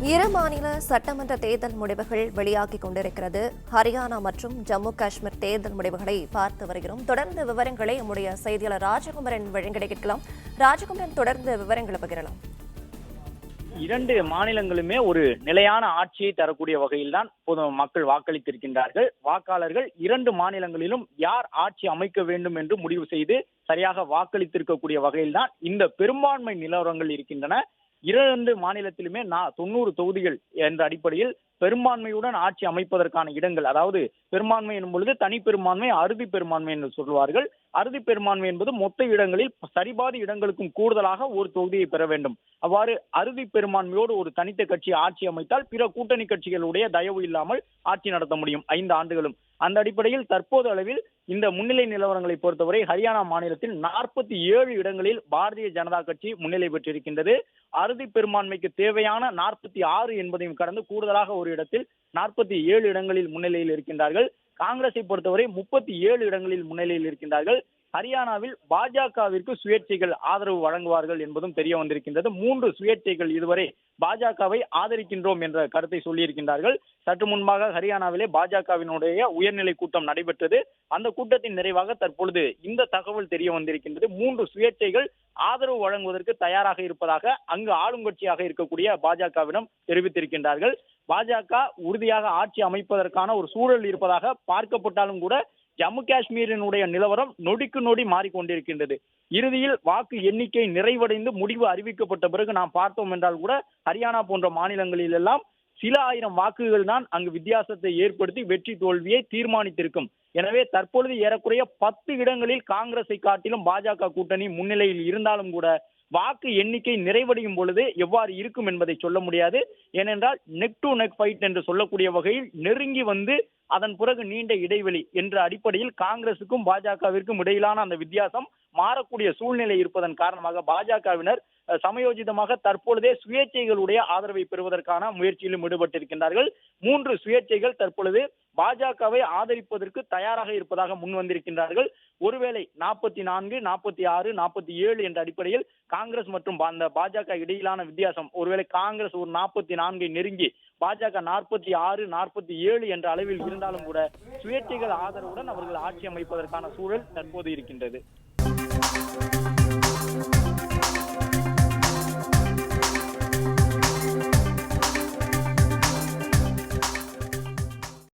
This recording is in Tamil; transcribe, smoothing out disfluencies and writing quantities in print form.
இரு மாநில சட்டமன்ற தேர்தல் முடிவுகள் வெளியாகிக் கொண்டிருக்கிறது. ஹரியானா மற்றும் ஜம்மு காஷ்மீர் தேர்தல் முடிவுகளை பார்த்து வருகிறோம். தொடர்ந்து விவரங்களை நம்முடைய செய்தியாளர் ராஜகுமரன் வழங்கிட கேட்கலாம். ராஜகுமரன், தொடர்ந்து விவரங்களை பகிரலாம். இரண்டு மாநிலங்களுமே ஒரு நிலையான ஆட்சியை தரக்கூடிய வகையில் தான் பொது மக்கள் வாக்களித்திருக்கின்றார்கள். வாக்காளர்கள் இரண்டு மாநிலங்களிலும் யார் ஆட்சி அமைக்க வேண்டும் என்று முடிவு செய்து சரியாக வாக்களித்திருக்கக்கூடிய வகையில் தான் இந்த பெரும்பான்மை நிலவரங்கள் இருக்கின்றன. இரண்டு மாநிலத்திலுமே 90 தொகுதிகள் என்ற அடிப்படையில் பெரும்பான்மையுடன் ஆட்சி அமைப்பதற்கான இடங்கள், அதாவது பெரும்பான்மை என்னும் பொழுது தனி பெரும்பான்மை, அறுதி பெரும்பான்மை என்று சொல்வார்கள். அறுதி பெரும்பான்மை என்பது மொத்த இடங்களில் சரிபாதி இடங்களுக்கும் கூடுதலாக ஒரு தொகுதியை பெற வேண்டும். அவ்வாறு அறுதி பெரும்பான்மையோடு ஒரு தனித்த கட்சி ஆட்சி அமைத்தால் பிற கூட்டணி கட்சிகளுடைய தயவு இல்லாமல் ஆட்சி நடத்த முடியும் 5 ஆண்டுகளும். அந்த அடிப்படையில் தற்போது அளவில் இந்த முன்னிலை நிலவரங்களை பொறுத்தவரை ஹரியானா மாநிலத்தில் 47 இடங்களில் பாரதிய ஜனதா கட்சி முன்னிலை பெற்றிருக்கின்றது. அறுதி பெரும்பான்மைக்கு தேவையான 46 என்பதையும் கடந்து கூடுதலாக ஒரு இடத்தில் 47 இடங்களில் முன்னிலையில் இருக்கின்றார்கள். காங்கிரஸை பொறுத்தவரை 37 இடங்களில் முன்னிலையில் இருக்கின்றார்கள். ஹரியானாவில் பாஜகவிற்கு சுயேட்சைகள் ஆதரவு வழங்குவார்கள் என்பதும் தெரிய வந்திருக்கின்றது. 3 சுயேட்சைகள் இதுவரை பாஜகவை ஆதரிக்கின்றோம் என்ற கருத்தை சொல்லியிருக்கின்றார்கள். சற்று முன்பாக ஹரியானாவிலே பாஜகவினுடைய உயர்நிலை கூட்டம் நடைபெற்றது. அந்த கூட்டத்தின் நிறைவாக தற்பொழுது இந்த தகவல் தெரிய வந்திருக்கின்றது. 3 சுயேட்சைகள் ஆதரவு வழங்குவதற்கு தயாராக இருப்பதாக அங்கு ஆளுங்கட்சியாக இருக்கக்கூடிய பாஜகவிடம் தெரிவித்திருக்கின்றார்கள். பாஜக உறுதியாக ஆட்சி அமைப்பதற்கான ஒரு சூழல் இருப்பதாக பார்க்கப்பட்டாலும் கூட ஜம்மு காஷ்மீரினுடைய நிலவரம் நொடிக்கு நொடி மாறிக்கொண்டிருக்கின்றது. இறுதியில் வாக்கு எண்ணிக்கை நிறைவடைந்து முடிவு அறிவிக்கப்பட்ட பிறகு நாம் பார்த்தோம் என்றால் கூட ஹரியானா போன்ற மாநிலங்களில் எல்லாம் சில ஆயிரம் வாக்குகள் தான் அங்கு வித்தியாசத்தை ஏற்படுத்தி வெற்றி தோல்வியை தீர்மானித்திருக்கும். எனவே தற்பொழுது ஏறக்குறைய 10 இடங்களில் காங்கிரஸை காட்டிலும் பாஜக கூட்டணி முன்னிலையில் இருந்தாலும் கூட வாக்கு எண்ணிக்கை நிறைவடையும் பொழுது எவ்வாறு இருக்கும் என்பதை சொல்ல முடியாது. ஏனென்றால் நெக் டு நெக் ஃபைட் என்று சொல்லக்கூடிய வகையில் நெருங்கி வந்து அதன் பிறகு நீண்ட இடைவெளி என்ற அடிப்படையில் காங்கிரசுக்கும் பாஜகவிற்கும் இடையிலான அந்த வித்தியாசம் மாறக்கூடிய சூழ்நிலை இருப்பதன் காரணமாக பாஜகவினர் சமயோஜிதமாக தற்பொழுதே சுயேட்சைகளுடைய ஆதரவை பெறுவதற்கான முயற்சியிலும் ஈடுபட்டிருக்கின்றார்கள். 3 சுயேட்சைகள் தற்பொழுது பாஜகவை ஆதரிப்பதற்கு தயாராக இருப்பதாக முன் வந்திருக்கின்றார்கள். ஒருவேளை 44, 46, 47 என்ற அடிப்படையில் காங்கிரஸ் மற்றும் பாஜக இடையிலான வித்தியாசம், ஒருவேளை காங்கிரஸ் ஒரு 44 நெருங்கி பாஜக 46, 47 என்ற அளவில் இருந்தாலும் கூட சுயேட்சைகள் ஆதரவுடன் அவர்கள் ஆட்சி அமைப்பதற்கான சூழல் தற்போது இருக்கின்றது.